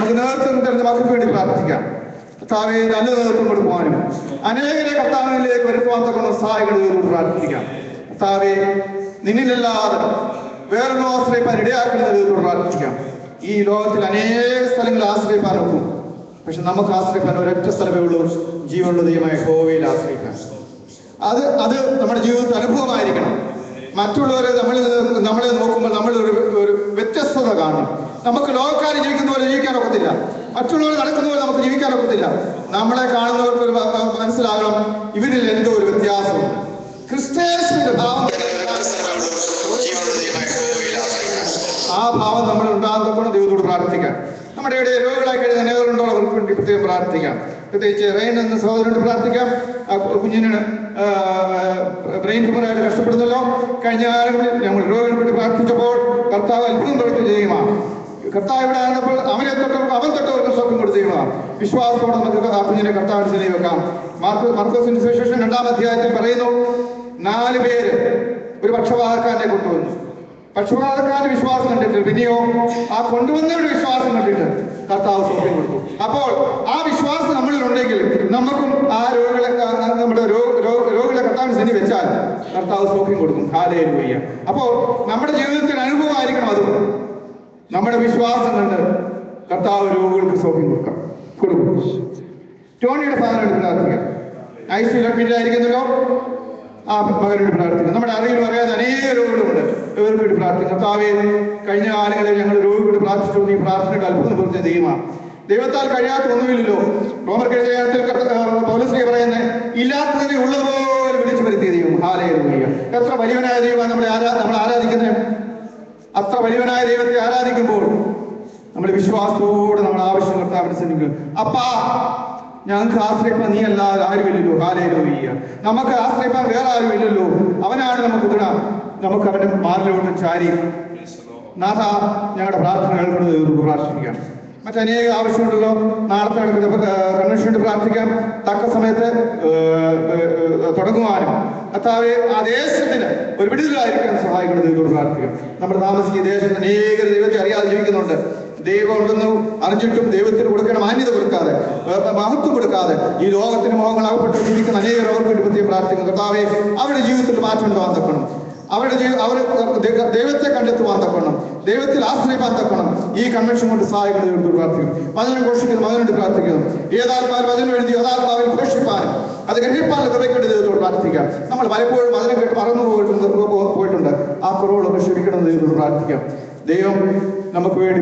നമുക്ക് നേതൃത്വം തരുന്ന മക്കൾക്ക് വേണ്ടി പ്രാർത്ഥിക്കാം. കർത്താവെ നല്ല നേതൃത്വം കൊടുക്കുവാനും അനേകരെ കർത്താവിലേക്ക് വരുത്തുവാൻ തക്കുന്ന സഹായികളോട് പ്രാർത്ഥിക്കാം. കർത്താവെ നിന്നിലല്ലാതെ വേറൊന്നും ആശ്രയിപ്പാൻ ഇടയാക്കുന്നതിനോട് പ്രാർത്ഥിക്കാം. ഈ ലോകത്തിൽ അനേക സ്ഥലങ്ങളിൽ ആശ്രയിപ്പാൻ ഒക്കും. പക്ഷെ നമുക്ക് ആശ്രയിപ്പാൻ ഒരൊറ്റ സ്ഥലമേ ഉള്ളൂ, ജീവനുള്ള ദൈവമായ യഹോവയിൽ ആശ്രയിക്കാൻ. അത് നമ്മുടെ ജീവിതത്തിൽ അനുഭവമായിരിക്കണം. മറ്റുള്ളവരെ നമ്മളെ നോക്കുമ്പോൾ നമ്മൾ ഒരു വ്യത്യസ്തത കാണും. നമുക്ക് ലോകക്കാർ ജീവിക്കുന്ന പോലെ ജീവിക്കാനൊക്കത്തില്ല, മറ്റുള്ളവർ നടക്കുന്ന പോലെ നമുക്ക് ജീവിക്കാനൊക്കത്തില്ല. നമ്മളെ കാണുന്നവർക്ക് ഒരു മനസ്സിലാകണം, ഇവരിൽ എന്തോ ഒരു വ്യത്യാസമുണ്ട്. ക്രിസ്ത്യാനിയുടെ ഭാവം, ആ ഭാവം നമ്മൾ ഉണ്ടാകുമ്പോൾ ദൈവത്തോട് പ്രാർത്ഥിക്കാം. നമ്മുടെ ഇവിടെ രോഗികളായി കഴിഞ്ഞ അനേകരുണ്ടോ അവർക്ക് വേണ്ടി പ്രത്യേകം പ്രാർത്ഥിക്കാം. പ്രത്യേകിച്ച് റെയിൻ എന്ന സഹോദരനോട് പ്രാർത്ഥിക്കാം. ആ കുഞ്ഞിന് ബ്രെയിൻ ട്യൂമറായിട്ട് കഷ്ടപ്പെടുന്നല്ലോ. കഴിഞ്ഞ കാലങ്ങളിൽ ഞങ്ങൾ രോഗികളെ വേണ്ടി പ്രാർത്ഥിച്ചപ്പോൾ കർത്താവ് അത്ഭുതം പ്രവൃത്തി ചെയ്യുകയാണ്. കർത്താവ് ഇവിടെ ആയിരുന്നപ്പോൾ അവൻ തൊട്ടവർക്ക് സ്വപ്നം കൊടുത്ത് ചെയ്യുന്നതാണ്. വിശ്വാസത്തോടെ നമുക്ക് ആ കുഞ്ഞിനെ കർത്താവിന് ചെലവ് വെക്കാം. മാർക്കോസിന്റെ സുവിശേഷം 2-ാം അധ്യായത്തിൽ പറയുന്നു, 4 പേര് ഒരു പക്ഷപാതക്കാരനെ കൊണ്ടുവന്നു. പക്ഷപാതക്കാരന്റെ വിശ്വാസം കണ്ടിട്ട്, പിന്നെയോ ആ കൊണ്ടുവന്നവരുടെ വിശ്വാസം കണ്ടിട്ട് കർത്താവ് സൗഖ്യം കൊടുത്തു. അപ്പോൾ ആ വിശ്വാസം നമ്മളിലുണ്ടെങ്കിൽ നമുക്കും ആ നമ്മുടെ രോഗികളെ കർത്താവിന് സന്നി വെച്ചാൽ കർത്താവ് സൗഖ്യം കൊടുക്കും. ഹല്ലേലൂയ. അപ്പോൾ നമ്മുടെ ജീവിതത്തിൽ അനുഭവമായിരിക്കണം അത്. നമ്മുടെ വിശ്വാസം കണ്ട് കർത്താവ് രോഗികൾക്ക് സൗഖ്യം കൊടുക്കും. ടോണിയുടെ ഫാദറിനോട് പ്രാർത്ഥിക്കാം. ഐസിയിലൊക്കെയായിരിക്കുന്നല്ലോ, ആ മകനോട് പ്രാർത്ഥിക്കാം. നമ്മുടെ അറിവിൽ അറിയാതെ അനേക രോഗികളുണ്ട്, ഇവർക്ക് വേണ്ടി പ്രാർത്ഥിക്കും. കർത്താവെ, കഴിഞ്ഞ കാലങ്ങളിൽ ഞങ്ങൾ രോഗികളോട് പ്രാർത്ഥിച്ചു. ഈ പ്രാർത്ഥനയുടെ അത്ഭുതം പ്രവർത്തിച്ച ദൈവമാണ്. ദൈവത്താൽ കഴിയാത്ത ഒന്നുമില്ലല്ലോ. റോമർക്കെഴുതിയ ലേഖനത്തിൽ പൗലോസ് പറയുന്നത്, ഇല്ലാത്തതിനെ ഉള്ളതുപോലെ വിളിച്ചു വരുത്തിയ ദൈവം. ഹല്ലേലൂയ. എത്ര വലിയവനായ ദൈവമാണ് നമ്മൾ ആരാധിക്കുന്നത്. അത്ര വലിയവനായ ദൈവത്തെ ആരാധിക്കുമ്പോൾ നമ്മൾ വിശ്വാസത്തോടെ നമ്മൾ ആവശ്യം കർത്താവിനെ ശ്രമിക്കും. അപ്പാ, ഞങ്ങൾക്ക് ആശ്രയിപ്പാൻ നീ അല്ലാതെ ആരുമില്ലല്ലോ. ഹല്ലേലൂയ. നമുക്ക് ആശ്രയിപ്പാൻ വേറെ ആരുമില്ലല്ലോ. അവനാണ് നമുക്ക് തുണ. നമുക്ക് അവന്റെ മാറിലോട്ട് ചാരി നാഥ ഞങ്ങളുടെ പ്രാർത്ഥന കേൾക്കുന്നത് പ്രാർത്ഥിക്കാം. മറ്റനേക ആവശ്യമുണ്ടല്ലോ. നാളത്തെ കൺവെൻഷന് പ്രാർത്ഥിക്കാം. തക്ക സമയത്ത് തുടങ്ങുവാനും കർത്താവെ ആ ദേശത്തിന് ഒരു വിടുതലായിരിക്കാൻ സഹായിക്കുന്നത് ദൈവത്തോട് പ്രാർത്ഥിക്കാം. നമ്മൾ താമസിക്കുന്ന ദേശത്ത് അനേക ദൈവത്തെ അറിയാതെ ജീവിക്കുന്നുണ്ട്. ദൈവം ഉണ്ടെന്ന് അറിഞ്ഞിട്ടും ദൈവത്തിന് കൊടുക്കുന്ന മാന്യത കൊടുക്കാതെ, മഹത്വം കൊടുക്കാതെ ഈ ലോകത്തിന് മോഹങ്ങൾ അകപ്പെട്ട് ജീവിക്കുന്ന അനേകർക്ക് വേണ്ടി പ്രത്യേകം പ്രാർത്ഥിക്കും. കർത്താവെ അവരുടെ ജീവിതത്തിൽ മാറ്റം ഉണ്ടാവാൻ തക്കണം. അവർ ദൈവത്തെ കണ്ടെത്തുവാൻ തക്കണം, ദൈവത്തിൽ ആശ്രയിപ്പാൻ തക്കണം. ഈ കൺവെൻഷൻ കൊണ്ട് സഹായിക്കുന്നത് പ്രാർത്ഥിക്കും. വചനം ഘോഷിക്കുന്നു, വചനം പ്രാർത്ഥിക്കുന്നു. ഏതാത്മാവിൽ വചനം എഴുതി ഏതാത്മാവിൽ ഘോഷിപ്പാനും അത് ഗ്രഹിപ്പാൻ കൃപയ്ക്കേണ്ട ദൈവത്തോട് പ്രാർത്ഥിക്കാം. നമ്മൾ പലപ്പോഴും വചനം കേട്ട് മറന്നു പോയിട്ടുണ്ട്. ആ കുറവുകളൊക്കെ ക്ഷമിക്കണം ദൈവത്തോട് പ്രാർത്ഥിക്കാം. ദൈവം നമുക്ക് വേണ്ടി